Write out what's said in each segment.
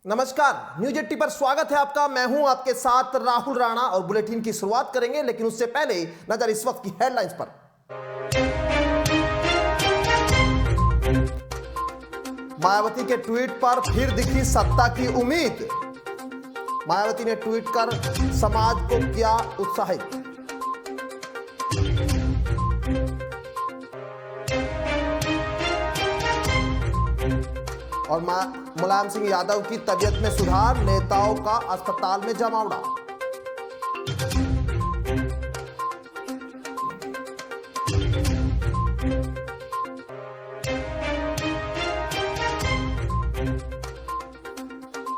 नमस्कार, न्यूज 80 पर स्वागत है आपका। मैं हूं आपके साथ राहुल राणा और बुलेटिन की शुरुआत करेंगे, लेकिन उससे पहले नजर इस वक्त की हेडलाइंस पर। मायावती के ट्वीट पर फिर दिखी सत्ता की उम्मीद। मायावती ने ट्वीट कर समाज को किया उत्साहित। और मुलायम सिंह यादव की तबीयत में सुधार, नेताओं का अस्पताल में जमावड़ा।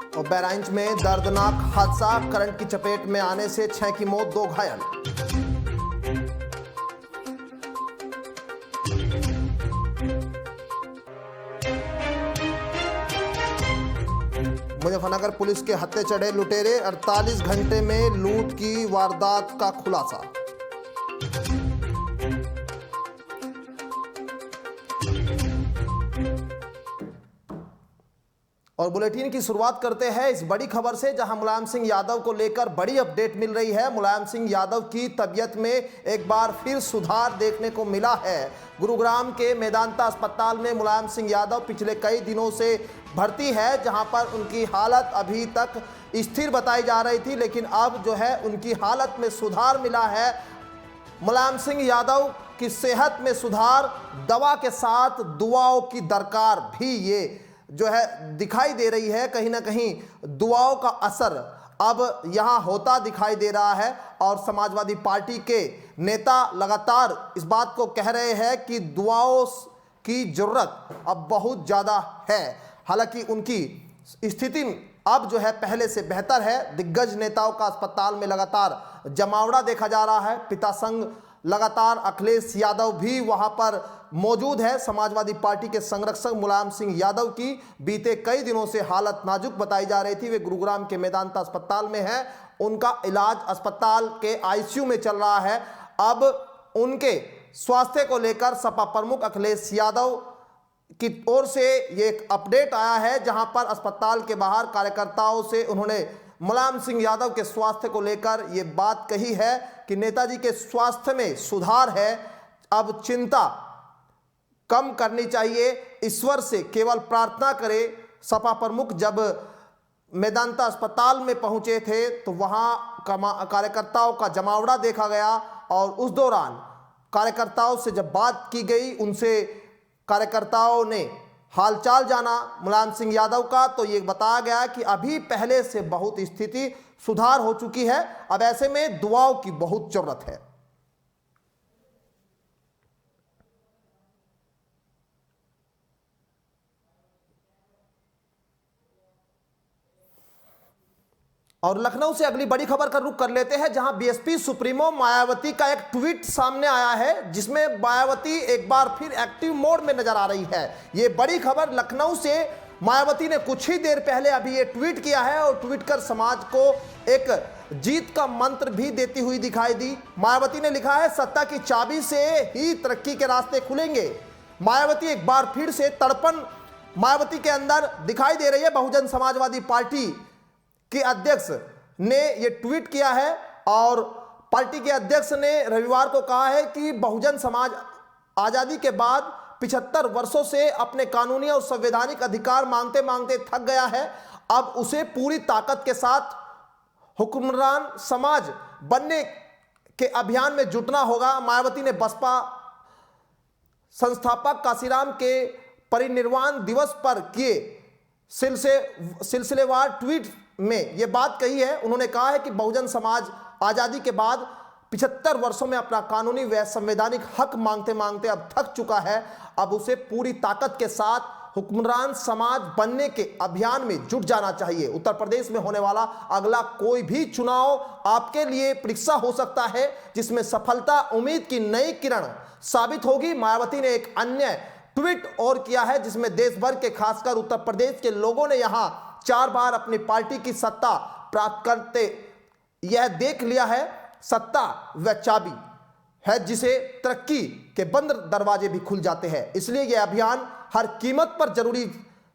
और बहराइच में दर्दनाक हादसा, करंट की चपेट में आने से 6 की मौत, 2 घायल। मुजफ्फरनगर पुलिस के हत्थे चढ़े लुटेरे, 48 घंटे में लूट की वारदात का खुलासा। और बुलेटिन की शुरुआत करते हैं इस बड़ी खबर से, जहां मुलायम सिंह यादव को लेकर बड़ी अपडेट मिल रही है। मुलायम सिंह यादव की तबीयत में एक बार फिर सुधार देखने को मिला है। गुरुग्राम के मेदांता अस्पताल में मुलायम सिंह यादव पिछले कई दिनों से भर्ती है, जहां पर उनकी हालत अभी तक स्थिर बताई जा रही थी, लेकिन अब जो है उनकी हालत में सुधार मिला है। मुलायम सिंह यादव की सेहत में सुधार, दवा के साथ दुआओं की दरकार भी ये जो है दिखाई दे रही है। कहीं ना कहीं दुआओं का असर अब यहां होता दिखाई दे रहा है। और समाजवादी पार्टी के नेता लगातार इस बात को कह रहे हैं कि दुआओं की जरूरत अब बहुत ज़्यादा है। हालांकि उनकी स्थिति अब जो है पहले से बेहतर है। दिग्गज नेताओं का अस्पताल में लगातार जमावड़ा देखा जा रहा है। पिता संघ लगातार अखिलेश यादव भी वहां पर मौजूद है। समाजवादी पार्टी के संरक्षक मुलायम सिंह यादव की बीते कई दिनों से हालत नाजुक बताई जा रही थी। वे गुरुग्राम के मेदांता अस्पताल में हैं। उनका इलाज अस्पताल के आईसीयू में चल रहा है। अब उनके स्वास्थ्य को लेकर सपा प्रमुख अखिलेश यादव की ओर से ये एक अपडेट आया है, जहां पर अस्पताल के बाहर कार्यकर्ताओं से उन्होंने मुलायम सिंह यादव के स्वास्थ्य को लेकर ये बात कही है कि नेताजी के स्वास्थ्य में सुधार है, अब चिंता कम करनी चाहिए, ईश्वर से केवल प्रार्थना करें। सपा प्रमुख जब मेदांता अस्पताल में पहुंचे थे तो वहां कार्यकर्ताओं का जमावड़ा देखा गया, और उस दौरान कार्यकर्ताओं से जब बात की गई, उनसे कार्यकर्ताओं ने हालचाल जाना मुलायम सिंह यादव का, तो ये बताया गया कि अभी पहले से बहुत स्थिति सुधार हो चुकी है। अब ऐसे में दुआओं की बहुत जरूरत है। और लखनऊ से अगली बड़ी खबर का रुख कर लेते हैं, जहां बीएसपी सुप्रीमो मायावती का एक ट्वीट सामने आया है, जिसमें मायावती एक बार फिर एक्टिव मोड में नजर आ रही है। यह बड़ी खबर लखनऊ से। मायावती ने कुछ ही देर पहले अभी ये ट्वीट किया है, और ट्वीट कर समाज को एक जीत का मंत्र भी देती हुई दिखाई दी। मायावती ने लिखा है, सत्ता की चाबी से ही तरक्की के रास्ते खुलेंगे। मायावती एक बार फिर से तड़पन मायावती के अंदर दिखाई दे रही है। बहुजन समाजवादी पार्टी के अध्यक्ष ने यह ट्वीट किया है, और पार्टी के अध्यक्ष ने रविवार को कहा है कि बहुजन समाज आजादी के बाद 75 वर्षों से अपने कानूनी और संवैधानिक अधिकार मांगते मांगते थक गया है। अब उसे पूरी ताकत के साथ हुक्मरान समाज बनने के अभियान में जुटना होगा। मायावती ने बसपा संस्थापक काशीराम के परिनिर्वाण दिवस पर किए सिलसिलेवार ट्वीट में यह बात कही है। उन्होंने कहा है कि बहुजन समाज आजादी के बाद 75 वर्षों में अपना कानूनी व संवैधानिक हक मांगते मांगते अब थक चुका है। अब उसे पूरी ताकत के साथ हुक्मरान समाज बनने के अभियान में जुट जाना चाहिए। उत्तर प्रदेश में होने वाला अगला कोई भी चुनाव आपके लिए परीक्षा हो सकता है, जिसमें सफलता उम्मीद की नई किरण साबित होगी। मायावती ने एक अन्य ट्वीट और किया है, जिसमें देश भर के खासकर उत्तर प्रदेश के लोगों ने यहां 4 बार अपनी पार्टी की सत्ता प्राप्त करते यह देख लिया है। सत्ता व चाबी है जिसे तरक्की के बंद दरवाजे भी खुल जाते हैं। इसलिए यह अभियान हर कीमत पर जरूरी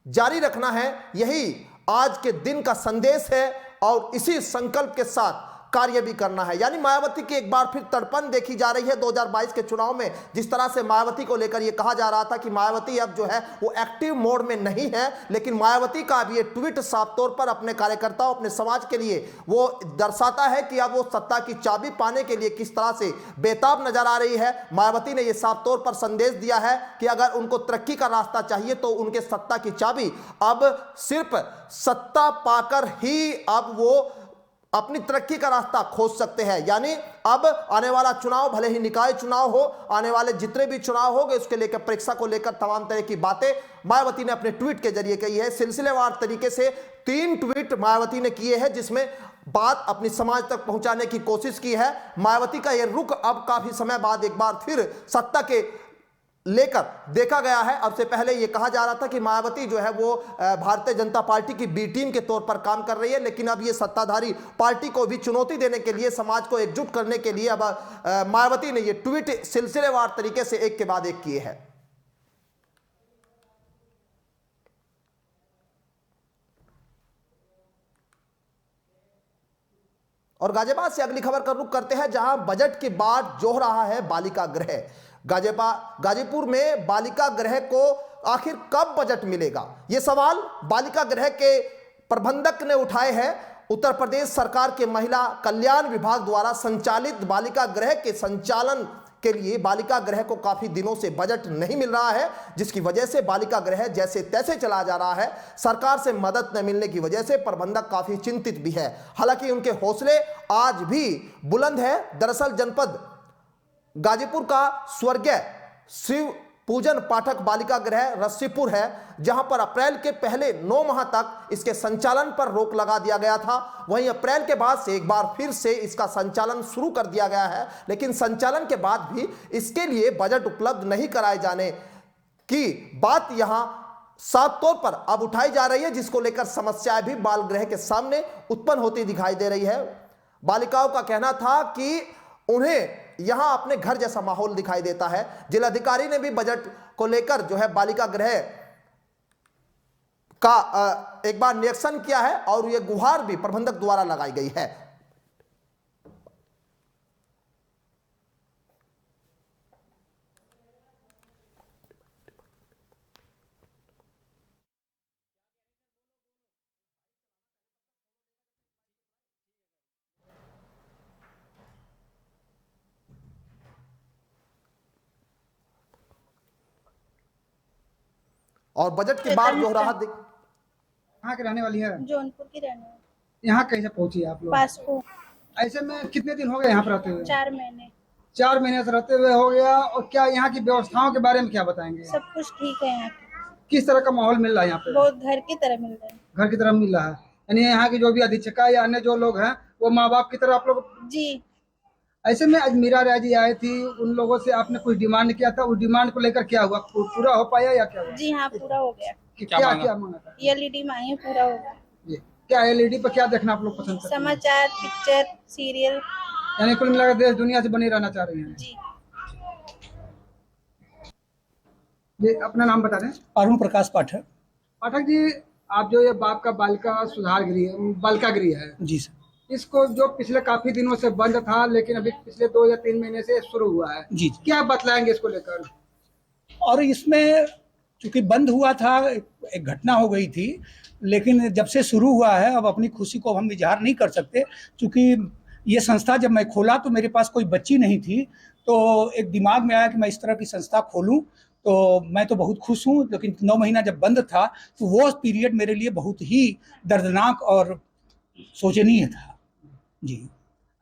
जारी रखना है। यही आज के दिन का संदेश है और इसी संकल्प के साथ कार्य भी करना है। यानी मायावती की एक बार फिर तड़पन देखी जा रही है 2022 के चुनाव में। जिस तरह से मायावती को लेकर यह कहा जा रहा था कि मायावती अब जो है वो एक्टिव मोड में नहीं है, लेकिन मायावती का अब ये ट्वीट साफ तौर पर अपने कार्यकर्ताओं, अपने समाज के लिए वो दर्शाता है कि अब वो सत्ता की चाबी पाने के लिए किस तरह से बेताब नजर आ रही है। मायावती ने यह साफ तौर पर संदेश दिया है कि अगर उनको तरक्की का रास्ता चाहिए तो उनके सत्ता की चाबी अब सिर्फ सत्ता पाकर ही अब वो अपनी तरक्की का रास्ता खोज सकते हैं। यानी अब आने वाला चुनाव, भले ही निकाय चुनाव हो, आने वाले जितने भी चुनाव होंगे उसके लेकर, परीक्षा को लेकर तमाम तरह की बातें मायावती ने अपने ट्वीट के जरिए कही है। सिलसिलेवार तरीके से 3 ट्वीट मायावती ने किए हैं जिसमें बात अपनी समाज तक पहुंचाने की कोशिश की है। मायावती का यह रुख अब काफी समय बाद एक बार फिर सत्ता के लेकर देखा गया है। अब से पहले यह कहा जा रहा था कि मायावती जो है वो भारतीय जनता पार्टी की बी टीम के तौर पर काम कर रही है, लेकिन अब ये सत्ताधारी पार्टी को भी चुनौती देने के लिए, समाज को एकजुट करने के लिए अब मायावती ने ये ट्वीट सिलसिलेवार तरीके से एक के बाद एक किए हैं। और गाजियाबाद से अगली खबर का रुख करते हैं, जहां बजट के बाद जोह रहा है बालिका गृह। गाजीपुर में बालिका गृह को आखिर कब बजट मिलेगा, यह सवाल बालिका गृह के प्रबंधक ने उठाए हैं। उत्तर प्रदेश सरकार के महिला कल्याण विभाग द्वारा संचालित बालिका गृह के संचालन के लिए बालिका गृह को काफी दिनों से बजट नहीं मिल रहा है, जिसकी वजह से बालिका गृह जैसे तैसे चला जा रहा है। सरकार से मदद न मिलने की वजह से प्रबंधक काफी चिंतित भी है। हालांकि उनके हौसले आज भी बुलंद है। दरअसल जनपद गाजीपुर का स्वर्गीय शिव पूजन पाठक बालिका गृह रस्सीपुर है, जहां पर अप्रैल के पहले 9 माह तक इसके संचालन पर रोक लगा दिया गया था। वहीं अप्रैल के बाद से एक बार फिर से इसका संचालन शुरू कर दिया गया है, लेकिन संचालन के बाद भी इसके लिए बजट उपलब्ध नहीं कराए जाने की बात यहां साफ तौर पर अब उठाई जा रही है, जिसको लेकर समस्याएं भी बाल गृह के सामने उत्पन्न होती दिखाई दे रही है। बालिकाओं का कहना था कि उन्हें यहां अपने घर जैसा माहौल दिखाई देता है। जिलाधिकारी ने भी बजट को लेकर जो है बालिका गृह का एक बार निरीक्षण किया है और यह गुहार भी प्रबंधक द्वारा लगाई गई है। और बजट के बाद जो रहा कहाँ के रहने वाली है? जौनपुर की रहने वाली। यहाँ कैसे पहुंची आप लोग? पासपोर्ट। ऐसे में कितने दिन हो गए यहाँ पर रहते हुए? 4 महीने। 4 महीने से रहते हुए हो गया। और क्या यहाँ की व्यवस्थाओं के बारे में क्या बताएंगे? सब कुछ ठीक है यहाँ की। किस तरह का माहौल मिल रहा है यहाँ पे? बहुत घर की तरह मिल रहा है। घर की तरह मिल रहा है, यानी यहाँ की जो भी अधीक्षिका या अन्य जो लोग हैं वो माँ बाप की तरह आप लोग? जी। ऐसे में आज मीरा राय जी आई थी, उन लोगों से आपने कुछ डिमांड किया था, उस डिमांड को लेकर क्या हुआ? पूरा हो पाया या क्या हुआ? जी हाँ, पूरा हो गया। क्या मांगा था? एलईडी मांगे, पूरा हो गया। क्या एलईडी पर क्या देखना आप लोग पसंद करते हैं? समाचार, पिक्चर, सीरियल, यानी कुल मिलाकर देश दुनिया से बनी रहना चाह रही हैं। जी। ये अपना नाम बता दें। अरुण प्रकाश पाठक। पाठक जी, आप जो ये बाप का बालिका सुधार गृह, बालिका गृह है जी सर, इसको जो पिछले काफी दिनों से बंद था, लेकिन अभी पिछले 2 या 3 महीने से शुरू हुआ है, जी। क्या बतलाएंगे इसको लेकर? और इसमें चूंकि बंद हुआ था, एक घटना हो गई थी, लेकिन जब से शुरू हुआ है अब अपनी खुशी को हम इजहार नहीं कर सकते। चूंकि ये संस्था जब मैं खोला तो मेरे पास कोई बच्ची नहीं थी, तो एक दिमाग में आया कि मैं इस तरह की संस्था खोलूं, तो मैं तो बहुत खुश हूं। लेकिन 9 महीना जब बंद था तो वो पीरियड मेरे लिए बहुत ही दर्दनाक और शोचनीय था। जी।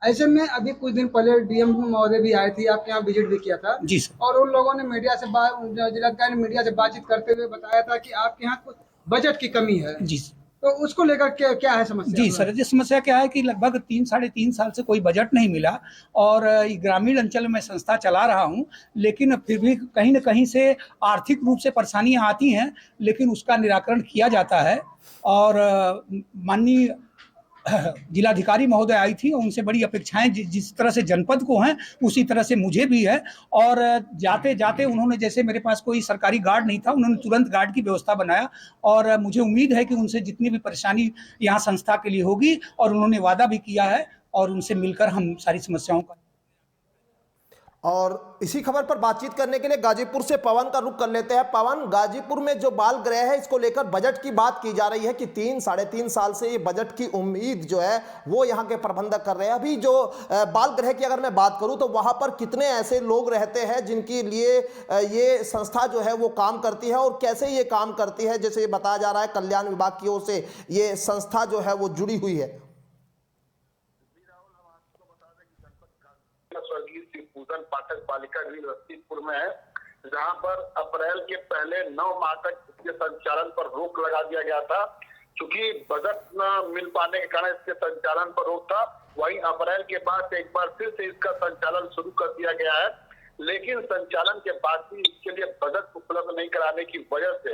ऐसे में अभी कुछ दिन पहले डीएम महोदय भी आए थे, आपके यहाँ विजिट भी किया था जी सर। और उन लोगों ने मीडिया से जिलाधिकारी ने मीडिया से बातचीत करते हुए बताया था कि आपके यहाँ कुछ बजट की कमी है। जी सर। तो उसको लेकर क्या है समस्या? जी सर, जी समस्या क्या है कि लगभग 3-3.5 साल से कोई बजट नहीं मिला और ग्रामीण अंचल में संस्था चला रहा हूं, लेकिन फिर भी कहीं न कहीं से आर्थिक रूप से परेशानियां आती हैं, लेकिन उसका निराकरण किया जाता है। और माननीय जिलाधिकारी महोदय आई थी, उनसे बड़ी अपेक्षाएं जिस तरह से जनपद को हैं उसी तरह से मुझे भी है। और जाते जाते उन्होंने, जैसे मेरे पास कोई सरकारी गार्ड नहीं था, उन्होंने तुरंत गार्ड की व्यवस्था बनाया और मुझे उम्मीद है कि उनसे जितनी भी परेशानी यहाँ संस्था के लिए होगी, और उन्होंने वादा भी किया है, और उनसे मिलकर हम सारी समस्याओं का। और इसी खबर पर बातचीत करने के लिए गाजीपुर से पवन का रुख कर लेते हैं। पवन, गाजीपुर में जो बाल गृह है, इसको लेकर बजट की बात की जा रही है कि 3-3.5 साल से ये बजट की उम्मीद जो है वो यहाँ के प्रबंधक कर रहे हैं। अभी जो बाल गृह की अगर मैं बात करूँ तो वहाँ पर कितने ऐसे लोग रहते हैं जिनके लिए ये संस्था जो है वो काम करती है, और कैसे ये काम करती है? जैसे ये बताया जा रहा है कल्याण विभाग की ओर से ये संस्था जो है वो जुड़ी हुई है। स्वर्गीय शिवपूजन पाठक बालिका गृह रस्तीपुर में है, जहां पर अप्रैल के पहले 9 माह तक इसके संचालन पर रोक लगा दिया गया था। चूंकि बजट न मिल पाने के कारण इसके संचालन पर रोक था, वहीं अप्रैल के बाद एक बार फिर से इसका संचालन शुरू कर दिया गया है। लेकिन संचालन के बाद भी इसके लिए बजट उपलब्ध नहीं कराने की वजह से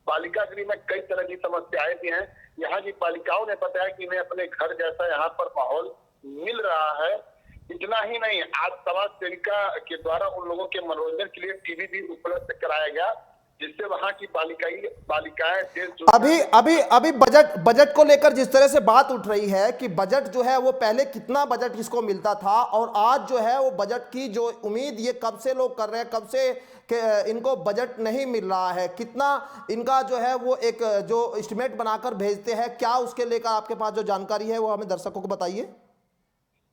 बालिका गृह में कई तरह की समस्याएं भी हैं। यहाँ की बालिकाओं ने बताया कि इन्हें अपने घर जैसा यहाँ पर माहौल मिल रहा है। इतना ही नहीं, आज समाज सेविका के द्वारा उन लोगों के मनोरंजन के लिए टीवी भी उपलब्ध कराया गया, जिससे वहां की बालिकाएं अभी बजट को लेकर जिस तरह से बात उठ रही है कि बजट जो है वो पहले कितना बजट इसको मिलता था, और आज जो है वो बजट की जो उम्मीद ये कब से लोग कर रहे हैं, कब से इनको बजट नहीं मिल रहा है, कितना इनका जो है वो एक जो एस्टिमेट बनाकर भेजते हैं, क्या उसके लेकर आपके पास जो जानकारी है वो हमें दर्शकों को बताइए।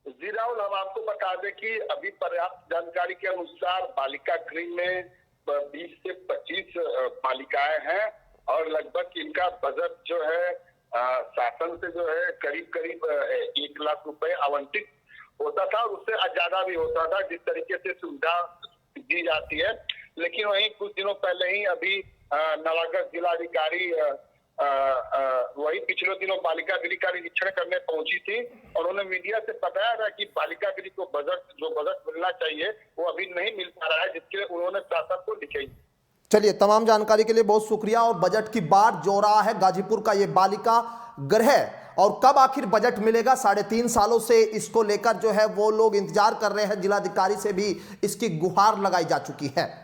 जी राहुल, हम आपको बता दें कि अभी पर्याप्त जानकारी के अनुसार बालिका गृह में 20 से 25 बालिकाएं हैं, और लगभग इनका बजट जो है शासन से जो है करीब 1 लाख रुपए आवंटित होता था, और उससे ज्यादा भी होता था जिस तरीके से सुविधा दी जाती है। लेकिन वहीं कुछ दिनों पहले ही अभी नवागढ़ जिलाधिकारी वही पिछले दिनों बालिका गृह का निरीक्षण करने पहुंची थी, और उन्होंने मीडिया से बताया था कि बालिका गृह को बजट मिलना चाहिए वो अभी नहीं मिल पा रहा है, जिसके लिए उन्होंने शासन को लिखी। चलिए, तमाम जानकारी के लिए बहुत शुक्रिया। और बजट की बात जो रहा है गाजीपुर का ये बालिका गृह, और कब आखिर बजट मिलेगा, 3.5 सालों से इसको लेकर जो है वो लोग इंतजार कर रहे हैं। जिलाधिकारी से भी इसकी गुहार लगाई जा चुकी है।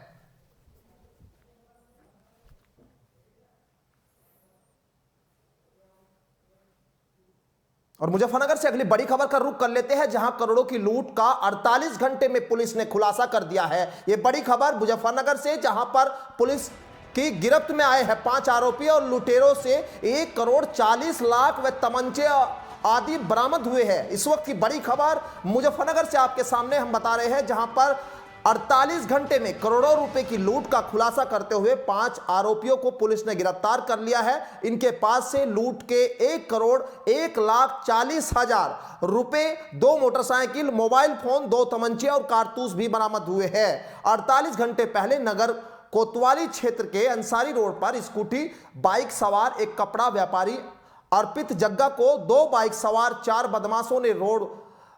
और मुजफ्फरनगर से अगली बड़ी खबर का रुख कर लेते हैं, जहां करोड़ों की लूट का 48 घंटे में पुलिस ने खुलासा कर दिया है। यह बड़ी खबर मुजफ्फरनगर से, जहां पर पुलिस की गिरफ्त में आए हैं 5 आरोपी, और लुटेरों से 1 करोड़ 40 लाख व तमंचे आदि बरामद हुए हैं। इस वक्त की बड़ी खबर मुजफ्फरनगर से आपके सामने हम बता रहे हैं, जहां पर 48 घंटे में करोड़ों रुपए की लूट का खुलासा करते हुए 5 आरोपियों को पुलिस ने गिरफ्तार कर लिया है। इनके पास से लूट के 1 करोड़ 1,40,000 रुपए, 2 मोटरसाइकिल, मोबाइल फोन, 2 तमंचे और कारतूस भी बरामद हुए हैं। 48 घंटे पहले नगर कोतवाली क्षेत्र के अंसारी रोड पर स्कूटी बाइक सवार एक कपड़ा व्यापारी अर्पित जग्गा को 2 बाइक सवार 4 बदमाशों ने रोड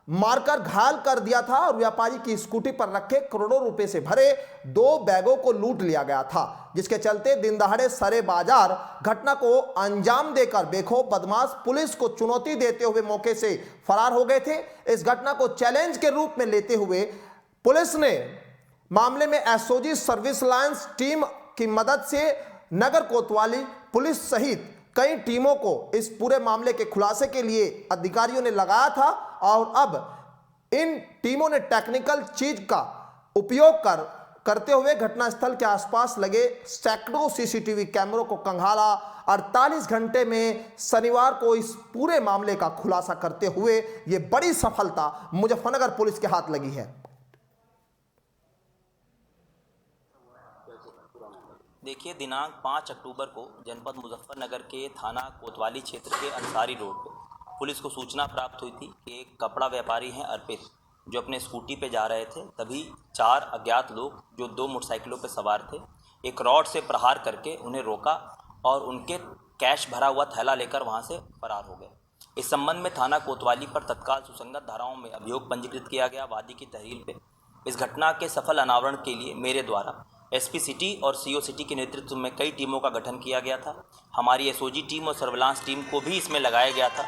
मारकर घायल कर दिया था, और व्यापारी की स्कूटी पर रखे करोड़ों रुपए से भरे 2 बैगों को लूट लिया गया था, जिसके चलते दिन दहाड़े सरे बाजार घटना को अंजाम देकर बेखौफ बदमाश पुलिस को चुनौती देते हुए मौके से फरार हो गए थे। इस घटना को चैलेंज के रूप में लेते हुए पुलिस ने मामले में एसओजी सर्विस लाइंस टीम की मदद से नगर कोतवाली पुलिस सहित कई टीमों को इस पूरे मामले के खुलासे के लिए अधिकारियों ने लगाया था, और अब इन टीमों ने टेक्निकल चीज का उपयोग करते हुए घटनास्थल के आसपास लगे सैकड़ों सीसीटीवी कैमरों को खंगाला। 48 घंटे में शनिवार को इस पूरे मामले का खुलासा करते हुए ये बड़ी सफलता मुजफ्फरनगर पुलिस के हाथ लगी है। देखिए, दिनांक 5 अक्टूबर को जनपद मुजफ्फरनगर के थाना कोतवाली क्षेत्र के अंसारी रोड पर पुलिस को सूचना प्राप्त हुई थी कि एक कपड़ा व्यापारी हैं अर्पित, जो अपने स्कूटी पे जा रहे थे। तभी 4 अज्ञात लोग जो 2 मोटरसाइकिलों पर सवार थे, एक रॉड से प्रहार करके उन्हें रोका और उनके कैश भरा हुआ थैला लेकर वहां से फरार हो गए। इस संबंध में थाना कोतवाली पर तत्काल सुसंगत धाराओं में अभियोग पंजीकृत किया गया। वादी की तहरीर पे इस घटना के सफल अनावरण के लिए मेरे द्वारा एसपी सिटी और सीओ सिटी के नेतृत्व में कई टीमों का गठन किया गया था। हमारी एसओजी टीम और सर्विलांस टीम को भी इसमें लगाया गया था।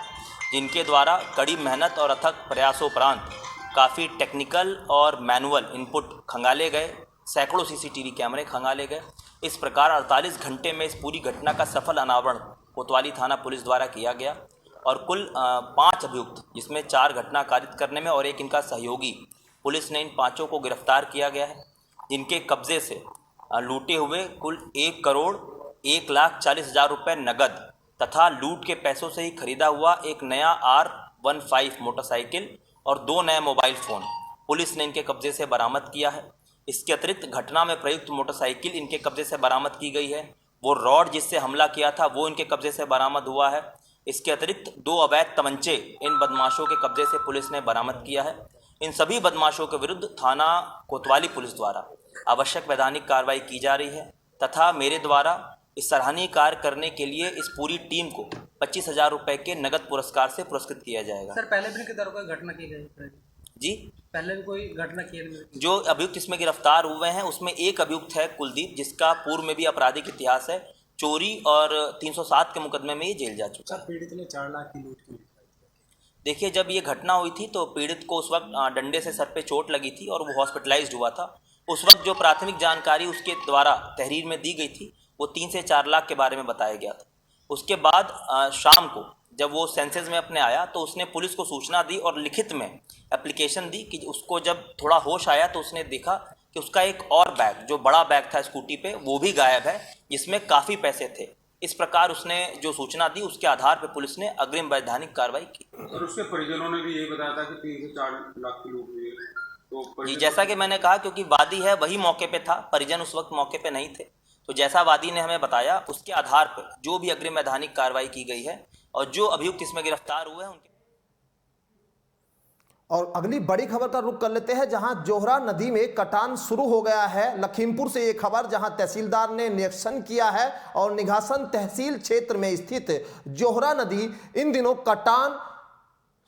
जिनके द्वारा कड़ी मेहनत और अथक प्रयासोपरांत काफ़ी टेक्निकल और मैनुअल इनपुट खंगाले गए, सैकड़ों सीसीटीवी कैमरे खंगाले गए। इस प्रकार 48 घंटे में इस पूरी घटना का सफल अनावरण कोतवाली थाना पुलिस द्वारा किया गया और कुल 5 अभियुक्त, जिसमें 4 घटना कारित करने में और एक इनका सहयोगी, पुलिस ने इन 5 को गिरफ्तार किया गया है, जिनके कब्जे से लूटे हुए कुल 1,40,40,000 रुपये नगद तथा लूट के पैसों से ही खरीदा हुआ एक नया R15 मोटरसाइकिल और 2 नए मोबाइल फ़ोन पुलिस ने इनके कब्जे से बरामद किया है। इसके अतिरिक्त घटना में प्रयुक्त मोटरसाइकिल इनके कब्जे से बरामद की गई है। वो रॉड जिससे हमला किया था वो इनके कब्जे से बरामद हुआ है। इसके अतिरिक्त 2 अवैध तमंचे इन बदमाशों के कब्जे से पुलिस ने बरामद किया है। इन सभी बदमाशों के विरुद्ध थाना कोतवाली पुलिस द्वारा आवश्यक वैधानिक कार्रवाई की जा रही है तथा मेरे द्वारा इस सराहनीय कार्य करने के लिए इस पूरी टीम को 25,000 रुपये के नगद पुरस्कार से पुरस्कृत किया जाएगा। सर, पहले भी किधर कोई घटना की गई जी, पहले भी कोई घटना की? जो अभियुक्त इसमें गिरफ्तार हुए हैं उसमें एक अभियुक्त है कुलदीप, जिसका पूर्व में भी आपराधिक इतिहास है। चोरी और 307 के मुकदमे में ये जेल जा चुका है। पीड़ित ने 4 लाख की लूट की। देखिए, जब ये घटना हुई थी तो पीड़ित को उस वक्त डंडे से सर पे चोट लगी थी और वो हॉस्पिटलाइज्ड हुआ था। उस वक्त जो प्राथमिक जानकारी उसके द्वारा तहरीर में दी गई थी वो 3 से 4 लाख के बारे में बताया गया था। उसके बाद शाम को जब वो सेंसेस में अपने आया तो उसने पुलिस को सूचना दी और लिखित में एप्लीकेशन दी कि उसको जब थोड़ा होश आया तो उसने देखा कि उसका एक और बैग, जो बड़ा बैग था स्कूटी पे, वो भी गायब है, जिसमें काफ़ी पैसे थे। इस प्रकार उसने जो सूचना दी उसके आधार पर पुलिस ने अग्रिम वैधानिक कार्रवाई की। और उसके परिजनों ने भी यही बताया था कि 3 से 4 लाख की लूट हुई है। तो जी, जैसा कि मैंने कहा, क्योंकि वादी है वही मौके पे था, परिजन उस वक्त मौके पे नहीं थे, तो जैसा वादी ने हमें बताया उसके आधार पर जो भी अग्रिम वैधानिक कार्रवाई की गई है और जो अभियुक्त इसमें गिरफ्तार हुए हैं उनके। और अगली बड़ी खबर का रुख कर लेते हैं, जहां जोहरा नदी में कटान शुरू हो गया है। लखीमपुर से ये खबर, जहां तहसीलदार ने निरीक्षण किया है और निघासन तहसील क्षेत्र में स्थित जोहरा नदी इन दिनों कटान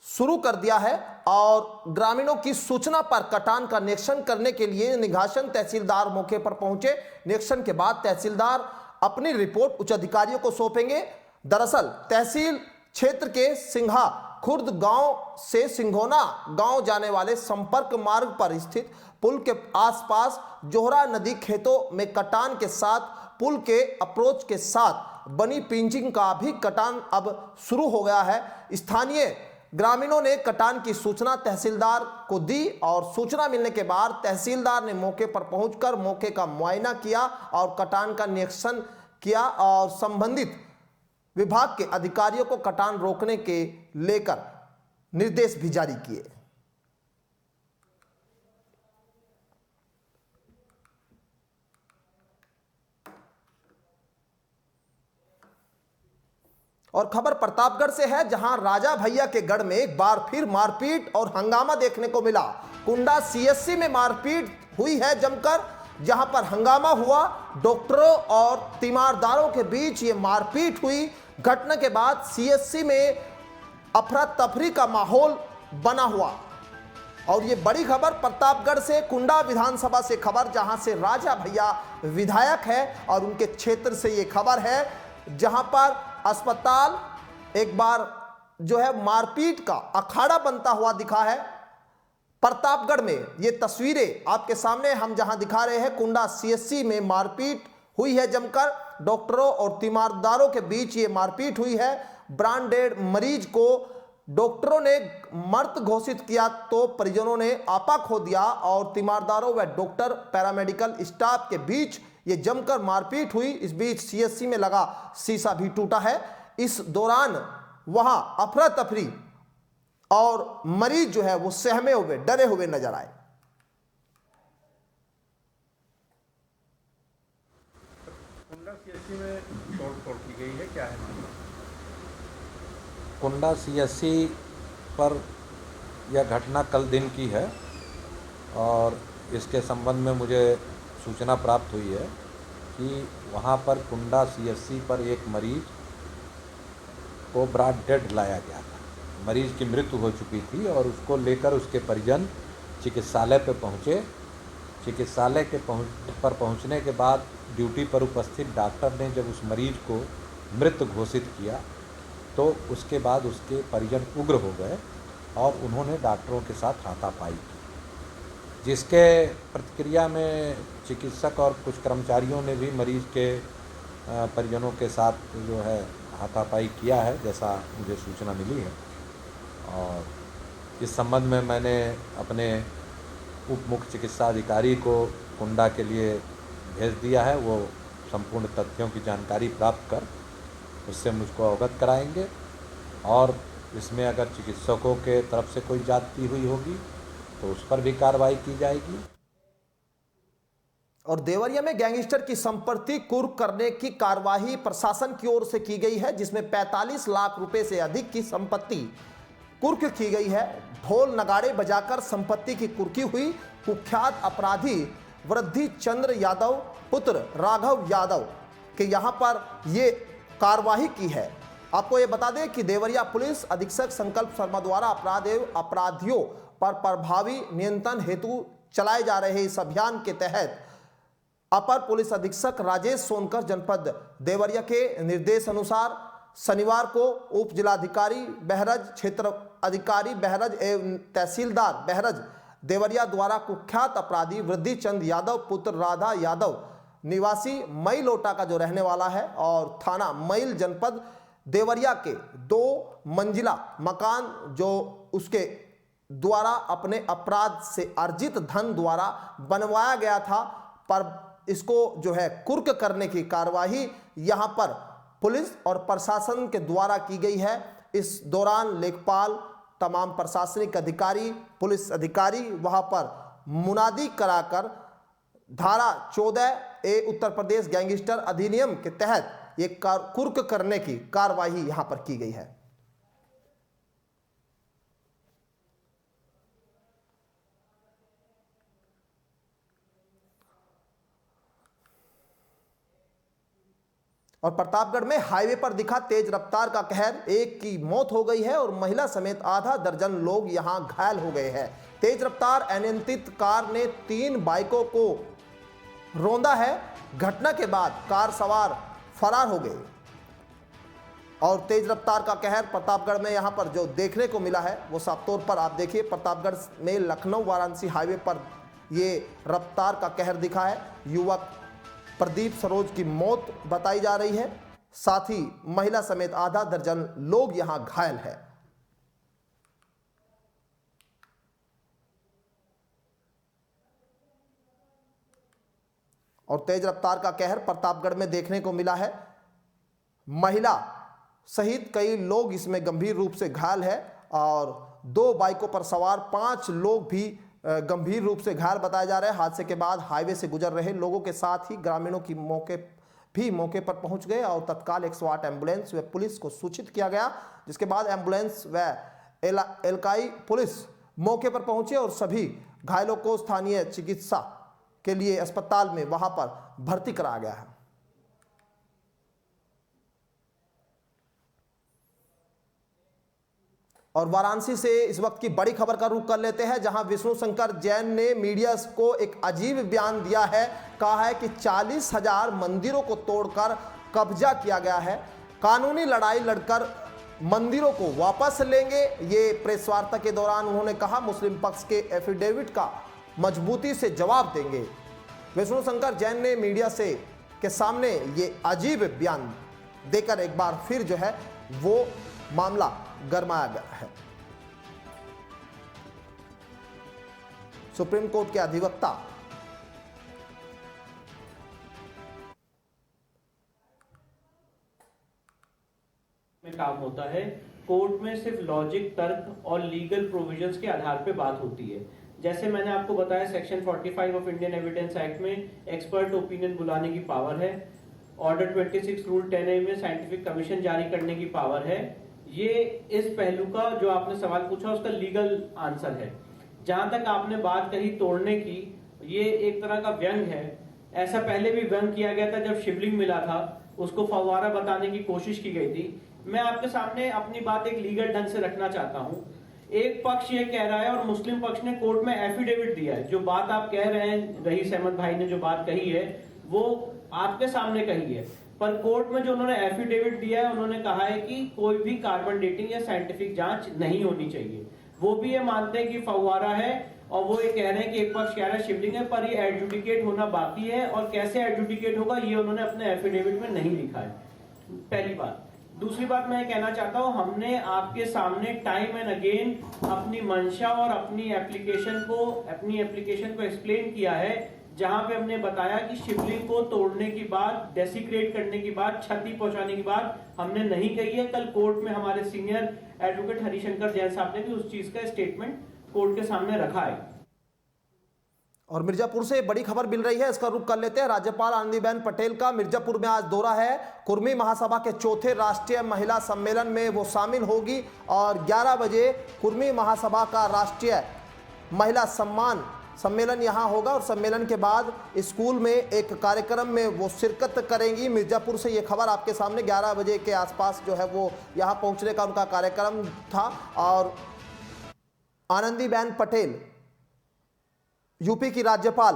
शुरू कर दिया है और ग्रामीणों की सूचना पर कटान का निरीक्षण करने के लिए निघासन तहसीलदार मौके पर पहुंचे। निरीक्षण के बाद तहसीलदार अपनी रिपोर्ट उच्च अधिकारियों को सौंपेंगे। दरअसल तहसील क्षेत्र के सिंघा खुर्द गांव से सिंघोना गांव जाने वाले संपर्क मार्ग पर स्थित पुल के आसपास जोहरा नदी खेतों में कटान के साथ पुल के अप्रोच के साथ बनी पिंचिंग का भी कटान अब शुरू हो गया है। स्थानीय ग्रामीणों ने कटान की सूचना तहसीलदार को दी और सूचना मिलने के बाद तहसीलदार ने मौके पर पहुंचकर मौके का मुआयना किया और कटान का निरीक्षण किया और संबंधित विभाग के अधिकारियों को कटान रोकने के लेकर निर्देश भी जारी किए। और खबर प्रतापगढ़ से है, जहां राजा भैया के गढ़ में एक बार फिर मारपीट और हंगामा देखने को मिला। कुंडा सीएससी में मारपीट हुई है जमकर, जहां पर हंगामा हुआ। डॉक्टरों और तीमारदारों के बीच ये मारपीट हुई। घटना के बाद सीएससी में अफरा तफरी का माहौल बना हुआ। और ये बड़ी खबर प्रतापगढ़ से, कुंडा विधानसभा से खबर, जहां से राजा भैया विधायक है और उनके क्षेत्र से ये खबर है, जहां पर अस्पताल एक बार जो है मारपीट का अखाड़ा बनता हुआ दिखा है। प्रतापगढ़ में ये तस्वीरें आपके सामने हम जहां दिखा रहे हैं, कुंडा सीएससी में मारपीट हुई है जमकर। डॉक्टरों और तीमारदारों के बीच ये मारपीट हुई है। ब्रांडेड मरीज को डॉक्टरों ने मृत घोषित किया तो परिजनों ने आपा खो दिया और तीमारदारों व डॉक्टर पैरामेडिकल स्टाफ के बीच ये जमकर मारपीट हुई। इस बीच सीएससी में लगा शीशा भी टूटा है। इस दौरान वहां अफरा तफरी और मरीज जो है वो सहमे हुए, डरे हुए नजर आए। कुंडा सीएससी में तोड़फोड़ की गई है, क्या है मामला? कुंडा सीएससी पर यह घटना कल दिन की है और इसके संबंध में मुझे सूचना प्राप्त हुई है कि वहाँ पर कुंडा सीएससी पर एक मरीज को ब्रॉड डेड लाया गया था। मरीज की मृत्यु हो चुकी थी और उसको लेकर उसके परिजन चिकित्सालय पर पहुँचे। चिकित्सालय के पहुँचने के बाद ड्यूटी पर उपस्थित डॉक्टर ने जब उस मरीज को मृत घोषित किया तो उसके बाद उसके परिजन उग्र हो गए और उन्होंने डॉक्टरों के साथ हाथापाई की, जिसके प्रतिक्रिया में चिकित्सक और कुछ कर्मचारियों ने भी मरीज के परिजनों के साथ जो है हाथापाई किया है, जैसा मुझे सूचना मिली है। और इस संबंध में मैंने अपने उप मुख्य चिकित्सा अधिकारी को कुंडा के लिए भेज दिया है। वो संपूर्ण तथ्यों की जानकारी प्राप्त कर उससे मुझको अवगत कराएंगे और इसमें अगर चिकित्सकों के तरफ से कोई ज्यादती हुई होगी तो उस पर भी कार्रवाई की जाएगी। और देवरिया में गैंगस्टर की संपत्ति कुर्क करने की कार्यवाही प्रशासन की ओर से की गई है, जिसमें 45 लाख रुपए से अधिक की संपत्ति कुर्क की गई है। ढोल नगाड़े बजाकर संपत्ति की कुर्की हुई। कुख्यात अपराधी वृद्धि चंद्र यादव पुत्र राघव यादव के यहां पर ये कार्यवाही की है। आपको ये बता दें कि देवरिया पुलिस अधीक्षक संकल्प शर्मा द्वारा अपराध एवं अपराधियों पर प्रभावी नियंत्रण हेतु चलाए जा रहे इस अभियान के तहत अपर पुलिस अधीक्षक राजेश सोनकर जनपद देवरिया के निर्देश अनुसार शनिवार को उप जिलाधिकारी बहरज, क्षेत्र अधिकारी बहरज एवं तहसीलदार बहरज देवरिया द्वारा कुख्यात अपराधी वृद्धि चंद यादव पुत्र राधा यादव निवासी मई लोटा का जो रहने वाला है और थाना मैल जनपद देवरिया के 2 मंजिला मकान जो उसके द्वारा अपने अपराध से अर्जित धन द्वारा बनवाया गया था, पर इसको जो है कुर्क करने की कार्यवाही यहां पर पुलिस और प्रशासन के द्वारा की गई है। इस दौरान लेखपाल, तमाम प्रशासनिक अधिकारी, पुलिस अधिकारी वहां पर मुनादी कराकर धारा 14A उत्तर प्रदेश गैंगस्टर अधिनियम के तहत एक कुर्क करने की कार्यवाही यहां पर की गई है। और प्रतापगढ़ में हाईवे पर दिखा तेज रफ्तार का कहर, एक की मौत हो गई है और महिला समेत आधा दर्जन लोग यहां घायल हो गए हैं। तेज रफ्तार अनियंत्रित कार ने 3 बाइकों को रौंदा है। घटना के बाद कार सवार फरार हो गए और तेज रफ्तार का कहर प्रतापगढ़ में यहां पर जो देखने को मिला है वो साफ तौर पर आप देखिए, प्रतापगढ़ में लखनऊ वाराणसी हाईवे पर ये रफ्तार का कहर दिखा है। युवक प्रदीप सरोज की मौत बताई जा रही है, साथ ही महिला समेत आधा दर्जन लोग यहां घायल है। और तेज रफ्तार का कहर प्रतापगढ़ में देखने को मिला है। महिला सहित कई लोग इसमें गंभीर रूप से घायल है और 2 बाइकों पर सवार 5 लोग भी गंभीर रूप से घायल बताए जा रहे हैं। हादसे के बाद हाईवे से गुजर रहे लोगों के साथ ही ग्रामीणों की मौके पर पहुंच गए और तत्काल 108 एम्बुलेंस व पुलिस को सूचित किया गया, जिसके बाद एम्बुलेंस व एलकाई पुलिस मौके पर पहुंचे और सभी घायलों को स्थानीय चिकित्सा के लिए अस्पताल में वहां पर भर्ती कराया गया है। और वाराणसी से इस वक्त की बड़ी खबर का रुख कर लेते हैं, जहां विष्णु शंकर जैन ने मीडिया को एक अजीब बयान दिया है। कहा है कि 40,000 मंदिरों को तोड़कर कब्जा किया गया है, कानूनी लड़ाई लड़कर मंदिरों को वापस लेंगे। ये प्रेस वार्ता के दौरान उन्होंने कहा, मुस्लिम पक्ष के एफिडेविट का मजबूती से जवाब देंगे। विष्णु शंकर जैन ने मीडिया से के सामने ये अजीब बयान देकर एक बार फिर जो है वो मामला गरमाया गया है। सुप्रीम कोर्ट के अधिवक्ता में काम होता है, कोर्ट में सिर्फ लॉजिक, तर्क और लीगल प्रोविजंस के आधार पे बात होती है। जैसे मैंने आपको बताया, section 45 of Indian evidence act में एक्सपर्ट ओपिनियन बुलाने की पावर है। ऑर्डर 26 रूल 10A में साइंटिफिक कमीशन जारी करने की पावर है। ये इस पहलू का जो आपने सवाल पूछा उसका लीगल आंसर है। जहां तक आपने बात कही तोड़ने की, ये एक तरह का व्यंग है। ऐसा पहले भी व्यंग किया गया था जब शिवलिंग मिला था, उसको फव्वारा बताने की कोशिश की गई थी। मैं आपके सामने अपनी बात एक लीगल ढंग से रखना चाहता हूँ। एक पक्ष ये कह रहा है और मुस्लिम पक्ष ने कोर्ट में एफिडेविट दिया है। जो बात आप कह रहे हैं, रईस अहमद भाई ने जो बात कही है वो आपके सामने कही है। पर कोर्ट में जो उन्होंने एफिडेविट दिया है, उन्होंने कहा है कि कोई भी कार्बन डेटिंग या साइंटिफिक जांच नहीं होनी चाहिए। वो भी ये मानते हैं कि फव्वारा है, और वो ये कह रहे हैं कि एक पक्ष कह रहा है शिवलिंग है, पर ये एडजुडिकेट होना बाकी है, और कैसे एडजुडिकेट होगा ये उन्होंने अपने एफिडेविट में नहीं लिखा है। पहली बात। दूसरी बात मैं कहना चाहता हूं, हमने आपके सामने टाइम एंड अगेन अपनी मंशा और अपनी एप्लीकेशन को एक्सप्लेन किया है, जहां पे हमने बताया कि शिवलिंग को तोड़ने की बात, डेसिक्रेट करने की बात, क्षति पहुंचाने की बात हमने नहीं कही है। कल कोर्ट में हमारे सीनियर एडवोकेट हरिशंकर जैन साहब ने भी उस चीज का स्टेटमेंट कोर्ट के सामने रखा है। और मिर्जापुर से बड़ी खबर मिल रही है, इसका रुख कर लेते हैं। राज्यपाल आनंदीबेन पटेल का मिर्जापुर में आज दौरा है। कुर्मी महासभा के चौथे राष्ट्रीय महिला सम्मेलन में वो शामिल होगी और 11 बजे कुर्मी महासभा का राष्ट्रीय महिला सम्मान सम्मेलन यहाँ होगा और सम्मेलन के बाद स्कूल में एक कार्यक्रम में वो शिरकत करेंगी। मिर्जापुर से ये खबर आपके सामने 11 बजे के आसपास जो है वो यहाँ पहुँचने का उनका कार्यक्रम था। और आनंदीबेन पटेल यूपी की राज्यपाल,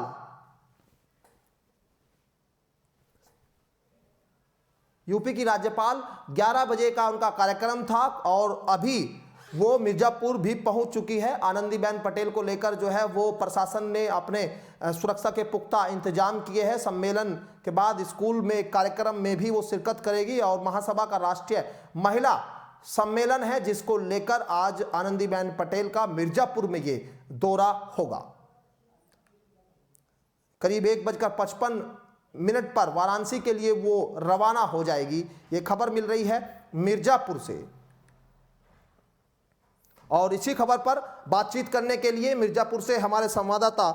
यूपी की राज्यपाल 11 बजे का उनका कार्यक्रम था और अभी वो मिर्जापुर भी पहुंच चुकी है। आनंदीबेन पटेल को लेकर जो है वो प्रशासन ने अपने सुरक्षा के पुख्ता इंतजाम किए हैं। सम्मेलन के बाद स्कूल में एक कार्यक्रम में भी वो शिरकत करेगी और महासभा का राष्ट्रीय महिला सम्मेलन है जिसको लेकर आज आनंदीबेन पटेल का मिर्जापुर में ये दौरा होगा। करीब 1:55 पर वाराणसी के लिए वो रवाना हो जाएगी। ये खबर मिल रही है मिर्जापुर से। और इसी खबर पर बातचीत करने के लिए मिर्जापुर से हमारे संवाददाता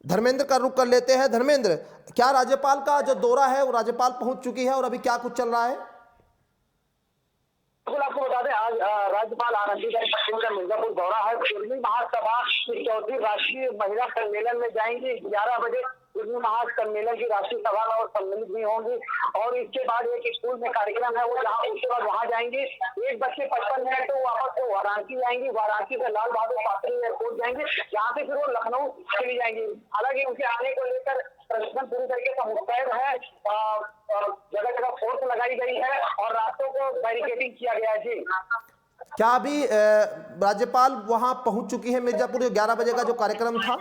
धर्मेंद्र का रुख कर लेते हैं। धर्मेंद्र, क्या राज्यपाल का जो दौरा है वो राज्यपाल पहुंच चुकी है और अभी क्या कुछ चल रहा है? आपको बता दें, आज राज्यपाल आनंदीबेन पटेल का मिर्जापुर दौरा है। कुर्मी महासभा की चौथी राष्ट्रीय महिला सम्मेलन में जाएंगी। 11 बजे कुर्मी महासम्मेलन की राष्ट्रीय सभा में और सम्मिलित भी होंगी और इसके बाद एक स्कूल में कार्यक्रम है वो जहाँ उसके बाद वहाँ जाएंगी। 1:55 तो वापस वो वाराणसी जाएंगी। वाराणसी से लाल बहादुर शास्त्री एयरपोर्ट जाएंगे, जहाँ से फिर वो लखनऊ चली जाएंगी। हालांकि उनके आने को लेकर प्रशासन पूरी तरीके से मुस्तैद है। जगह जगह फोर्स लगाई गई है और रास्तों को बैरिकेडिंग किया गया है। जी, क्या अभी राज्यपाल वहां पहुंच चुकी है मिर्जापुर? जो 11 बजे का जो कार्यक्रम था,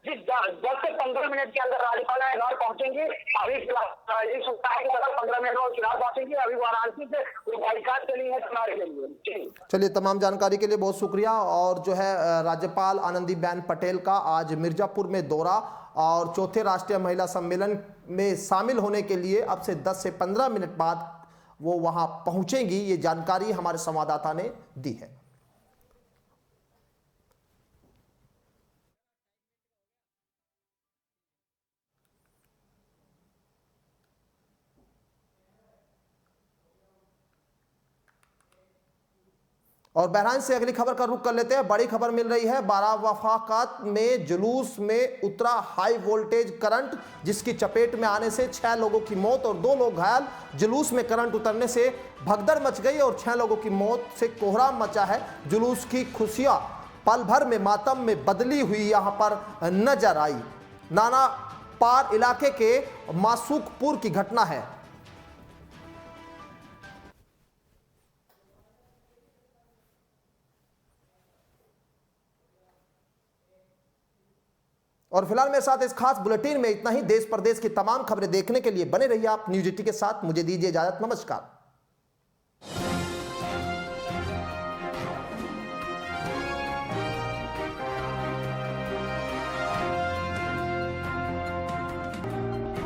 जी 10 से 15 मिनट के अंदर राज्यपाल इंदौर पहुंचेंगे। अभी इस सप्ताह के दौरान 15 मिनट में चुनाव पहुंचेंगे। अभी वाराणसी से बाइकाट चली है चुनाव के लिए। चलिए, तमाम जानकारी के लिए बहुत शुक्रिया। और जो है राज्यपाल आनंदीबेन पटेल का आज मिर्जापुर में दौरा और चौथे राष्ट्रीय महिला सम्मेलन में शामिल होने के लिए अब से 10 से 15 मिनट बाद वो वहां पहुंचेंगी। ये जानकारी हमारे संवाददाता ने दी है। और बहराइच से अगली खबर का रुख कर लेते हैं। बड़ी खबर मिल रही है, बारावफाकात में जुलूस में उतरा हाई वोल्टेज करंट, जिसकी चपेट में आने से 6 लोगों की मौत और 2 लोग घायल। जुलूस में करंट उतरने से भगदड़ मच गई और 6 लोगों की मौत से कोहराम मचा है। जुलूस की खुशियां पल भर में मातम में बदली हुई यहां पर नजर आई। नाना पार इलाके के मासूकपुर की घटना है। और फिलहाल मेरे साथ इस खास बुलेटिन में इतना ही। देश प्रदेश की तमाम खबरें देखने के लिए बने रहिए आप न्यूज 18 के साथ। मुझे दीजिए इजाजत, नमस्कार।